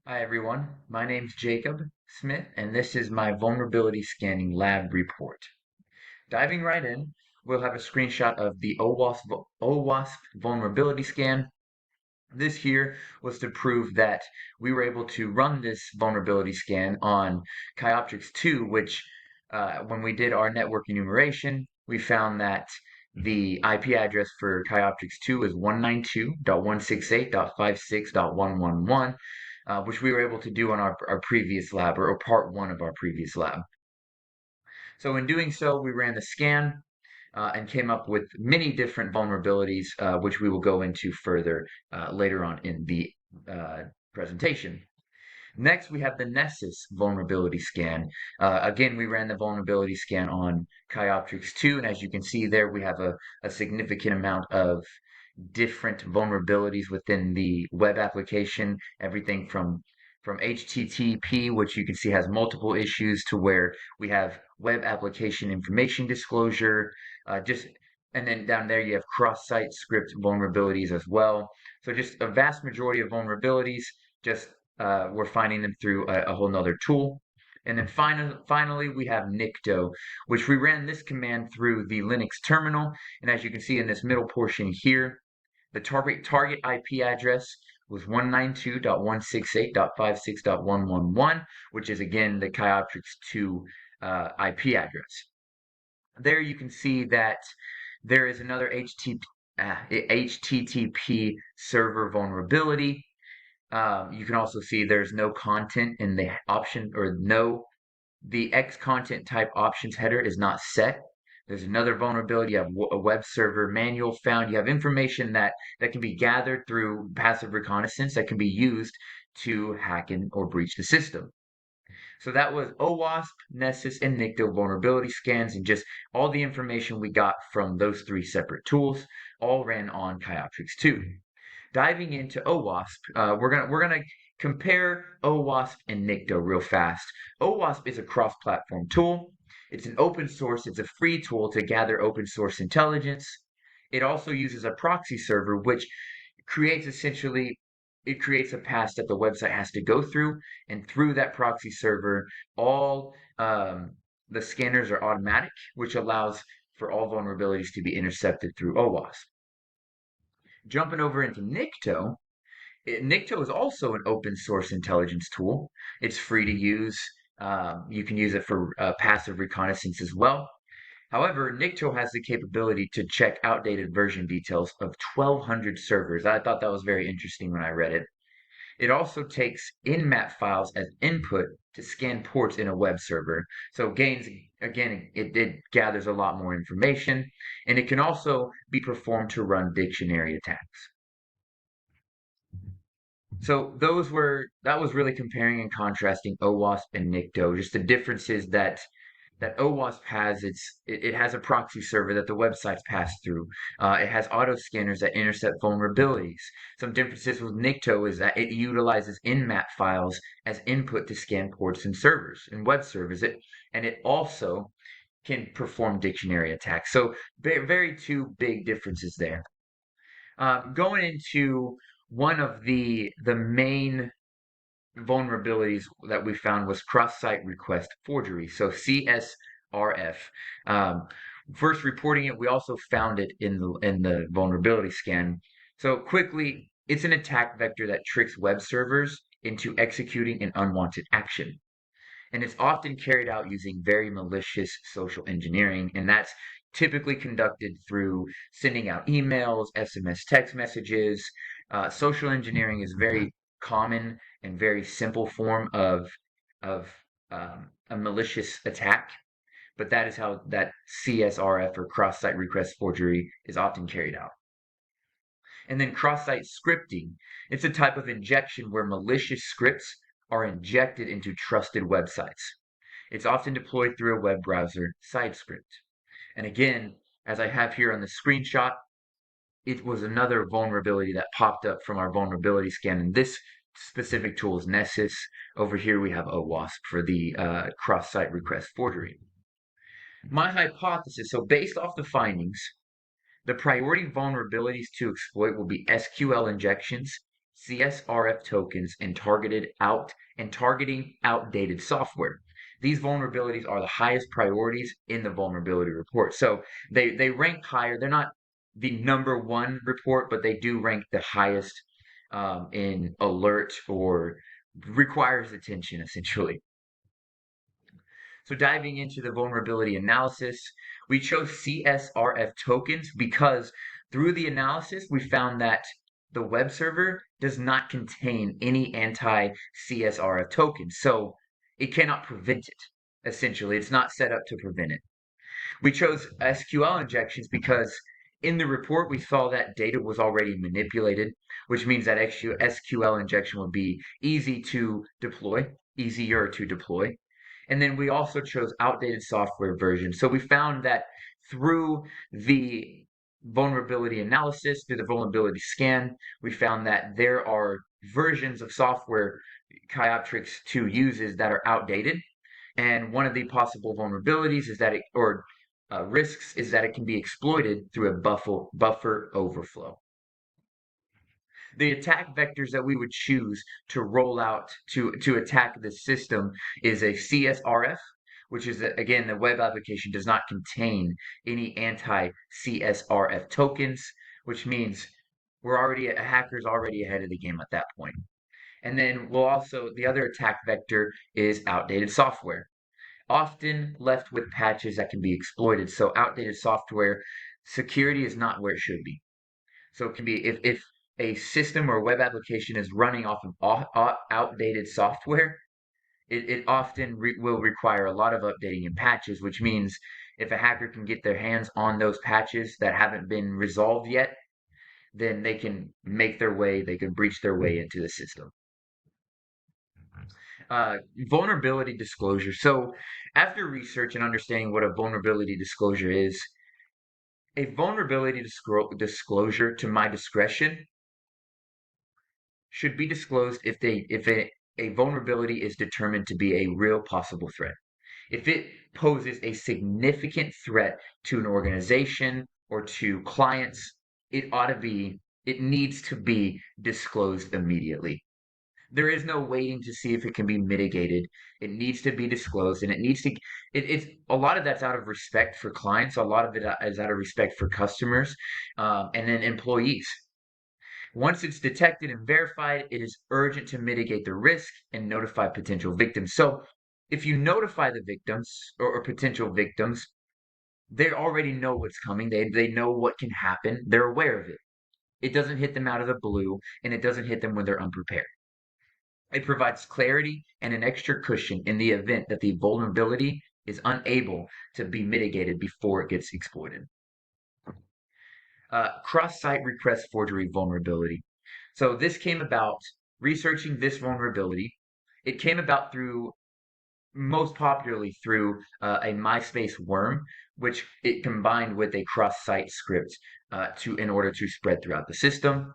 Hi everyone, my name's Jacob Smith and this is my vulnerability scanning lab report. Diving right in, we'll have a screenshot of the OWASP vulnerability scan. This here was to prove that we were able to run this vulnerability scan on Chioptrix 2, which when we did our network enumeration, we found that the IP address for Chioptrix 2 is 192.168.56.111, which we were able to do on our previous lab or part one of our previous lab. So in doing so, we ran the scan and came up with many different vulnerabilities, which we will go into further later on in the presentation. Next, we have the Nessus vulnerability scan. Again, we ran the vulnerability scan on Chioptrix 2, and as you can see there, we have a significant amount of different vulnerabilities within the web application, everything from HTTP, which you can see has multiple issues, to where we have web application information disclosure, just and then down there you have cross-site script vulnerabilities as well. So just a vast majority of vulnerabilities, just we're finding them through a whole nother tool. And then finally, we have Nikto, which we ran this command through the Linux terminal. And as you can see in this middle portion here, the target IP address was 192.168.56.111, which is again the Chioptrix 2 IP address. There you can see that there is another HTTP server vulnerability. You can also see there's no content in the option, or the X content type options header is not set. There's another vulnerability. You have a web server manual found. You have information that can be gathered through passive reconnaissance that can be used to hack in or breach the system. So that was OWASP, Nessus, and Nikto vulnerability scans, and just all the information we got from those three separate tools all ran on Chioptrix 2. Diving into OWASP, we're gonna compare OWASP and Nikto real fast. OWASP is a cross-platform tool. It's an open source. It's a free tool to gather open source intelligence. It also uses a proxy server, which creates essentially it creates a path that the website has to go through, and through that proxy server, all the scanners are automatic, which allows for all vulnerabilities to be intercepted through OWASP. Jumping over into Nikto, Nikto is also an open source intelligence tool. It's free to use. You can use it for passive reconnaissance as well. However, Nikto has the capability to check outdated version details of 1,200 servers. I thought that was very interesting when I read it. It also takes nmap files as input to scan ports in a web server. So it gathers a lot more information, and it can also be performed to run dictionary attacks. So that was really comparing and contrasting OWASP and Nikto. Just the differences that OWASP has. It has a proxy server that the websites pass through. It has auto scanners that intercept vulnerabilities. Some differences with Nikto is that it utilizes nmap files as input to scan ports and servers and web servers. And it also can perform dictionary attacks. So very two big differences there. Going into one of the main vulnerabilities that we found was cross-site request forgery, so CSRF. Um, First reporting it, we also found it in the vulnerability scan. So quickly, it's an attack vector that tricks web servers into executing an unwanted action. And it's often carried out using very malicious social engineering, and that's typically conducted through sending out emails, SMS text messages. Social engineering is very common and very simple form of a malicious attack, but that is how that CSRF, or cross-site request forgery, is often carried out. And then cross-site scripting. It's a type of injection where malicious scripts are injected into trusted websites. It's often deployed through a web browser side script. And again, as I have here on the screenshot, it was another vulnerability that popped up from our vulnerability scan. And this specific tool is Nessus. Over here we have OWASP for the cross-site request forgery. My hypothesis, so based off the findings, the priority vulnerabilities to exploit will be SQL injections CSRF tokens and targeting outdated software. These vulnerabilities are the highest priorities in the vulnerability report. So they rank higher. They're not the number one report, but they do rank the highest in alert or requires attention essentially. So diving into the vulnerability analysis, we chose CSRF tokens because through the analysis, we found that the web server does not contain any anti-CSRF tokens. So it cannot prevent it. Essentially, it's not set up to prevent it. We chose SQL injections because in the report we saw that data was already manipulated, which means that SQL injection would be easier to deploy. And then we also chose outdated software versions. So we found that through the vulnerability analysis, through the vulnerability scan, we found that there are versions of software Kyoptrix 2 uses that are outdated. And one of the possible vulnerabilities is that risks is that it can be exploited through a buffer overflow. The attack vectors that we would choose to roll out to attack the system is a CSRF, which is again, the web application does not contain any anti-CSRF tokens, which means a hacker's already ahead of the game at that point. And then the other attack vector is outdated software, often left with patches that can be exploited. So outdated software security is not where it should be. So it can be if a system or web application is running off of outdated software, it often will require a lot of updating and patches, which means if a hacker can get their hands on those patches that haven't been resolved yet, then they can breach their way into the system. Vulnerability disclosure. So after research and understanding what a vulnerability disclosure is, a vulnerability disclosure, to my discretion, should be disclosed if a vulnerability is determined to be a real possible threat. If it poses a significant threat to an organization or to clients, it needs to be disclosed immediately. There is no waiting to see if it can be mitigated. It needs to be disclosed, and it's a lot of that's out of respect for clients. A lot of it is out of respect for customers, and then employees. Once it's detected and verified, it is urgent to mitigate the risk and notify potential victims. So if you notify the victims or potential victims, they already know what's coming. They know what can happen. They're aware of it. It doesn't hit them out of the blue, and it doesn't hit them when they're unprepared. It provides clarity and an extra cushion in the event that the vulnerability is unable to be mitigated before it gets exploited. Cross-site request forgery vulnerability. So this came about, researching this vulnerability, it came about through, most popularly through a MySpace worm, which it combined with a cross-site script in order to spread throughout the system.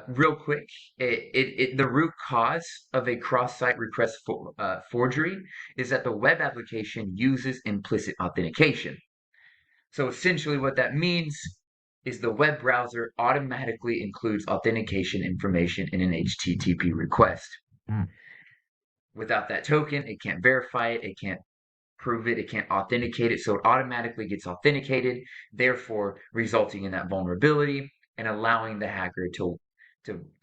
Real quick, the root cause of a cross-site request forgery is that the web application uses implicit authentication. So essentially what that means is the web browser automatically includes authentication information in an HTTP request. Mm. Without that token, it can't verify it, it can't prove it, it can't authenticate it, so it automatically gets authenticated, therefore resulting in that vulnerability and allowing the hacker to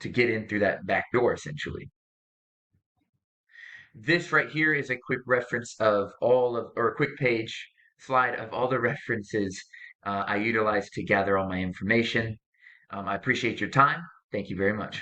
get in through that back door, essentially. This right here is a quick reference of or a quick page slide of all the references I utilized to gather all my information. I appreciate your time. Thank you very much.